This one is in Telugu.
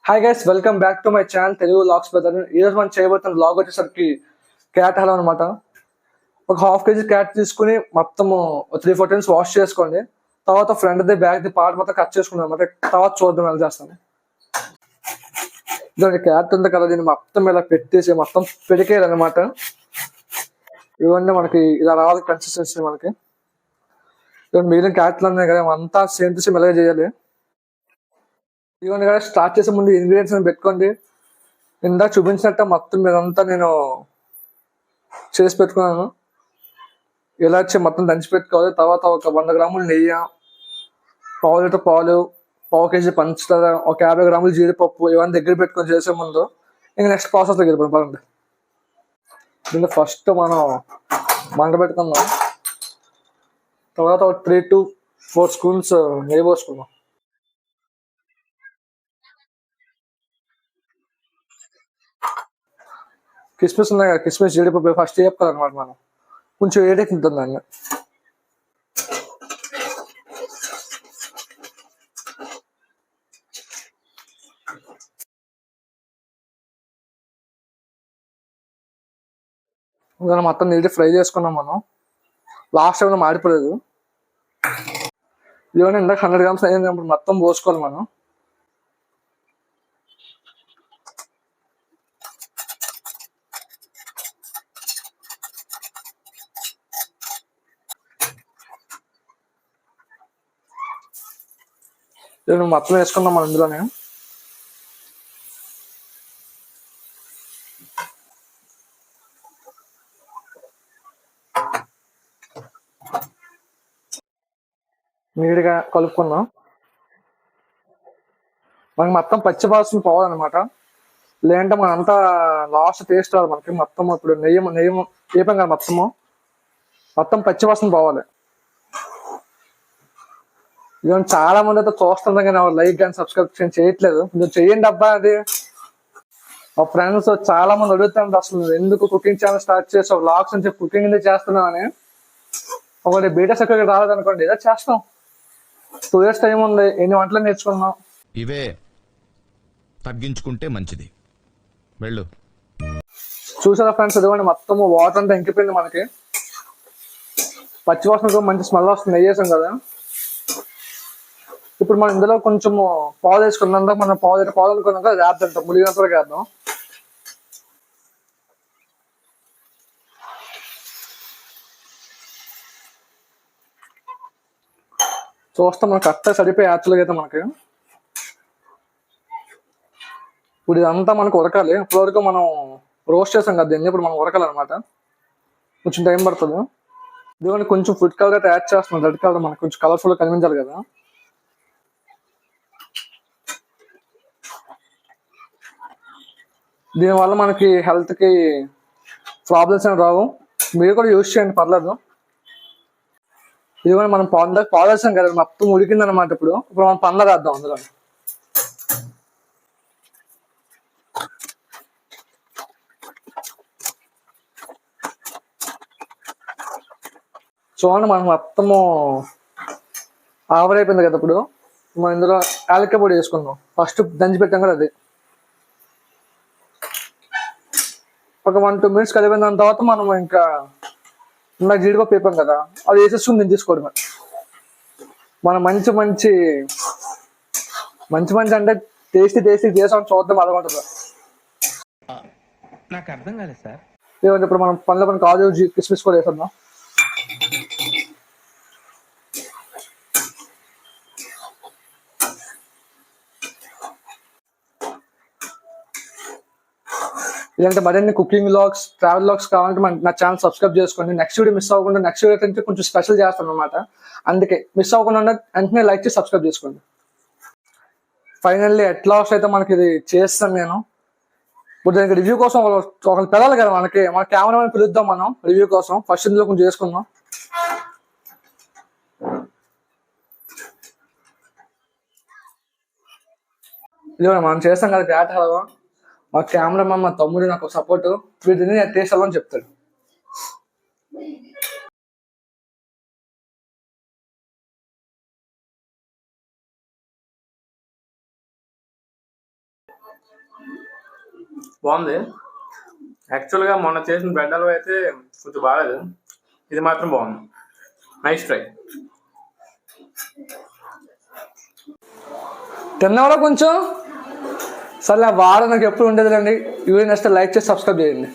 Hi guys, welcome back to my channel Telugu vlogs brother. ఈరోజు మనం చేయబోతున్న వ్లాగ్ వచ్చేసరికి క్యాట్ హలో అనమాట. ఒక హాఫ్ కేజీ క్యాట్ తీసుకుని మొత్తము 3-4 టైమ్స్ వాష్ చేసుకోండి. తర్వాత ఫ్రంట్ది బ్యాక్ది పార్ట్ మొత్తం కట్ చేసుకున్నాం అనమాట. తర్వాత చూద్దాం ఎలా చేస్తాను. ఇదండి క్యాట్ ఉంది కదా, దీన్ని మొత్తం ఇలా పెట్టేసి మొత్తం పెరికేయాలన్నమాట. ఇవన్నీ మనకి ఇలా రావాలి కన్సిస్టెన్సీ మనకి. ఇవన్నీ మిగిలిన క్యాట్లు ఉన్నాయి కదా, అంతా సేమ్ టు సేమ్ ఇలాగే చేయాలి. ఇవన్నీ కూడా స్టార్ట్ చేసే ముందు ఇంగ్రీడియంట్స్ పెట్టుకోండి. ఇందాక చూపించినట్టు మొత్తం మీదంతా నేను చేసి పెట్టుకున్నాను. ఇలాచి మొత్తం దంచి పెట్టుకోవాలి. తర్వాత ఒక 100 గ్రాములు నెయ్యి, పావు లీటర్ పాలు, పావు కేజీ పంచదార, ఒక 50 గ్రాములు జీడిపప్పు ఇవన్నీ దగ్గర పెట్టుకొని చేసే ముందు ఇంకా నెక్స్ట్ ప్రాసెస్ దగ్గర పడండి. దీన్ని ఫస్ట్ మనం మంట పెట్టుకుందాం. తర్వాత ఒక 3-4 స్పూన్స్ నెయ్యి పోసుకుందాం. కిస్మిస్ ఉన్నాయి కదా, కిస్మిస్ జీడిపప్పు ఫస్ట్ వేపుకోవాలన్నమాట. మనం కొంచెం వేడెక్కుతుంది దాన్ని. ఇంకా మొత్తం నీటి ఫ్రై చేసుకున్నాం మనం. లాస్ట్ టైం మాడిపోలేదు. ఇవన్నీ ఇందాక 100 గ్రామ్స్ అయినప్పుడు మొత్తం పోసుకోవాలి మనం. ఇవన్నీ మొత్తం వేసుకున్నాం మనం ఇందులోనే. నీట్గా కలుపుకుందాం. మనకి మొత్తం పచ్చి వాసన పోవాలన్నమాట. లేదంటే మనం అంతా లాస్ట్ టేస్ట్ రాదు మనకి. మొత్తం ఇప్పుడు నెయ్యి వేపాం కదా, మొత్తం పచ్చి వాసన పోవాలి. ఇవన్నీ చాలా మంది అయితే చూస్తున్నారు కానీ లైక్ కానీ సబ్స్క్రిప్షన్ చేయట్లేదు. మీరు చెయ్యండి అబ్బా. అది మా ఫ్రెండ్స్ చాలా మంది అడుగుతారు, అసలు ఎందుకు కుకింగ్ ఛానల్ స్టార్ట్ చేసావు, వ్లాగ్స్ అని చెప్పి కుకింగ్ ఎందుకు చేస్తున్నావు అని. ఒకటి బీటెక్ సర్టిఫికేట్ రాలేదనుకోండి, ఏదో చేస్తాం. 2 years టైం ఉంది, ఎన్ని వంటలు నేర్చుకున్నాం. ఇవే తగ్గించుకుంటే మంచిది. వెళ్ళు. చూసారా ఫ్రెండ్స్, ఇదిగోండి మొత్తం వాటర్ అంతా ఇంకిపోయింది మనకి. పచ్చివాసన మంచి స్మెల్ వస్తుంది, నెయ్యేసాం కదా. ఇప్పుడు మనం ఇందులో కొంచెం పాలు వేసుకున్నాం. మనం పాలు అనుకున్నాం కదా, వేద్దాం, ములిగినంత వరకు వేద్దాం. చూస్తాం మనకు కరెక్ట్గా సరిపోయి యాక్చువల్గా అయితే మనకి. ఇప్పుడు ఇదంతా మనకు ఉడకాలి. ఇప్పటివరకు మనం రోస్ట్ చేసాం కదా దీన్ని, ఇప్పుడు మనం ఉడకాలన్నమాట. కొంచెం టైం పడుతుంది. ఇదిగోండి కొంచెం ఫుడ్ కలర్ అయితే యాడ్ చేస్తున్నాం. రెడ్ కలర్ మనకు కొంచెం కలర్ఫుల్గా కనిపించాలి కదా. దీనివల్ల మనకి హెల్త్కి ప్రాబ్లమ్స్ అని రావు. మీరు కూడా యూజ్ చేయండి, పర్లేదు. ఇది కూడా మనం పాలు వేసాం కదా, మొత్తం ఉడికింది అనమాట. ఇప్పుడు మనం పండ్ల వేద్దాం అందులో. చూడండి మనకు మొత్తము ఆవరైపోయింది కదా. ఇప్పుడు మనం ఇందులో యాలక్కాయ పొడి వేసుకుందాం. ఫస్ట్ దంచి పెట్టాం కదా అది. ఒక 1-2 minutes కలిపిన దాని తర్వాత మనం ఇంకా ఇందాక జీడిపప్పు వేపాం కదా, అది వేసేసుకుని దించేసుకోవడమే. మనం మంచి అంటే టేస్టీ చేసామని చూద్దాం అలాగుంటుందా. నాకు అర్థం కాలేదు సార్. ఏమంటే ఇప్పుడు మనం పనుల కాజు కిస్మిస్ కూడా వేసేద్దాం. ఇలాంటి మరిన్ని కుకింగ్ వ్లాగ్స్, ట్రావెల్ వ్లాగ్స్ కావాలంటే నా ఛానల్ సబ్స్క్రైబ్ చేసుకోండి. నెక్స్ట్ వీడియో మిస్ అవ్వకుండా, నెక్స్ట్ వీడియో కంటే కొంచెం స్పెషల్ చేస్తాను అనమాట. అందుకే మిస్ అవ్వకుండా వెంటనే లైక్ చేసి సబ్స్క్రైబ్ చేసుకోండి. ఫైనల్లీ ఎట్ లాస్ట్ అయితే మనకి ఇది చేస్తాను నేను. ఇప్పుడు దానికి రివ్యూ కోసం ఒకరు పిల్లలు కదా మన కెమెరామెన్ పిలుద్దాం మనం రివ్యూ కోసం. ఫస్ట్ ఇందులో కొంచెం చేసుకుందాం. ఇది మనం చేస్తాం కదా క్యాట్ హల్వా. మా కెమెరామెన్ మా తమ్ముడు నాకు సపోర్ట్. వీటిని టేస్ట్ అవ్వాలని చెప్తాడు. బాగుంది. యాక్చువల్గా మొన్న చేసిన బ్రెడ్ హల్వా అయితే కొంచెం బాగాలేదు, ఇది మాత్రం బాగుంది. Nice try. తిన్నావా కొంచెం? సరే వారం నాకు ఎప్పుడు ఉండేదిలేండి. ఇవి నెక్స్ట్ లైక్ చేసి సబ్స్క్రైబ్ చేయండి.